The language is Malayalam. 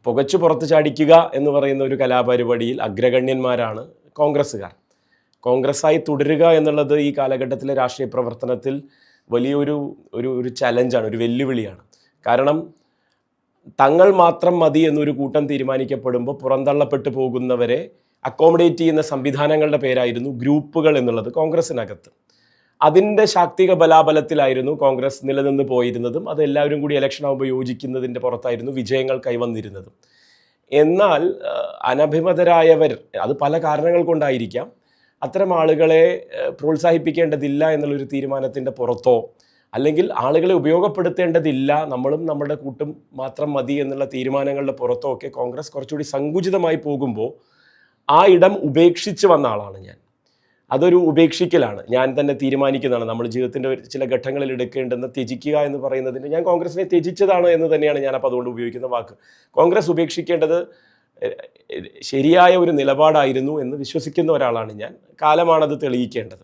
പുകച്ചു പുറത്ത് ചാടിക്കുക എന്ന് പറയുന്ന ഒരു കലാപരിപാടിയിൽ അഗ്രഗണ്യന്മാരാണ് കോൺഗ്രസ്സുകാർ. കോൺഗ്രസ്സായി തുടരുക എന്നുള്ളത് ഈ കാലഘട്ടത്തിലെ രാഷ്ട്രീയ പ്രവർത്തനത്തിൽ വലിയൊരു ഒരു ചലഞ്ചാണ്, ഒരു വെല്ലുവിളിയാണ്. കാരണം തങ്ങൾ മാത്രം മതി എന്നൊരു കൂട്ടം തീരുമാനിക്കപ്പെടുമ്പോൾ പുറന്തള്ളപ്പെട്ടു പോകുന്നവരെ അക്കോമഡേറ്റ് ചെയ്യുന്ന സംവിധാനങ്ങളുടെ പേരായിരുന്നു ഗ്രൂപ്പുകൾ എന്നുള്ളത് കോൺഗ്രസിനകത്ത്. അതിൻ്റെ ശാക്തിക ബലാബലത്തിലായിരുന്നു കോൺഗ്രസ് നിലനിന്ന് പോയിരുന്നതും അത് എല്ലാവരും കൂടി ഇലക്ഷൻ ആകുമ്പോൾ യോജിക്കുന്നതിൻ്റെ പുറത്തായിരുന്നു വിജയങ്ങൾ കൈവന്നിരുന്നതും. എന്നാൽ അനഭിമതരായവർ, അത് പല കാരണങ്ങൾ കൊണ്ടായിരിക്കാം, അത്തരം ആളുകളെ പ്രോത്സാഹിപ്പിക്കേണ്ടതില്ല എന്നുള്ളൊരു തീരുമാനത്തിൻ്റെ പുറത്തോ അല്ലെങ്കിൽ ആളുകളെ ഉപയോഗപ്പെടുത്തേണ്ടതില്ല, നമ്മളും നമ്മുടെ കൂട്ടും മാത്രം മതി എന്നുള്ള തീരുമാനങ്ങളുടെ പുറത്തോ ഒക്കെ കോൺഗ്രസ് കുറച്ചുകൂടി സങ്കുചിതമായി പോകുമ്പോൾ ആ ഇടം ഉപേക്ഷിച്ച് വന്ന ആളാണ് ഞാൻ. അതൊരു ഉപേക്ഷിക്കലാണ്, ഞാൻ തന്നെ തീരുമാനിക്കുന്നതാണ്. നമ്മൾ ജീവിതത്തിൻ്റെ ചില ഘട്ടങ്ങളിൽ എടുക്കേണ്ടുന്ന ത്യജിക്കുക എന്ന് പറയുന്നതിന് ഞാൻ കോൺഗ്രസിനെ ത്യജിച്ചതാണ് എന്ന് തന്നെയാണ് ഞാൻ അപ്പോൾ അതുകൊണ്ട് ഉപയോഗിക്കുന്ന വാക്ക്. കോൺഗ്രസ് ഉപേക്ഷിക്കേണ്ടത് ശരിയായ ഒരു നിലപാടായിരുന്നു എന്ന് വിശ്വസിക്കുന്ന ഒരാളാണ് ഞാൻ. കാലമാണത് തെളിയിക്കേണ്ടത്.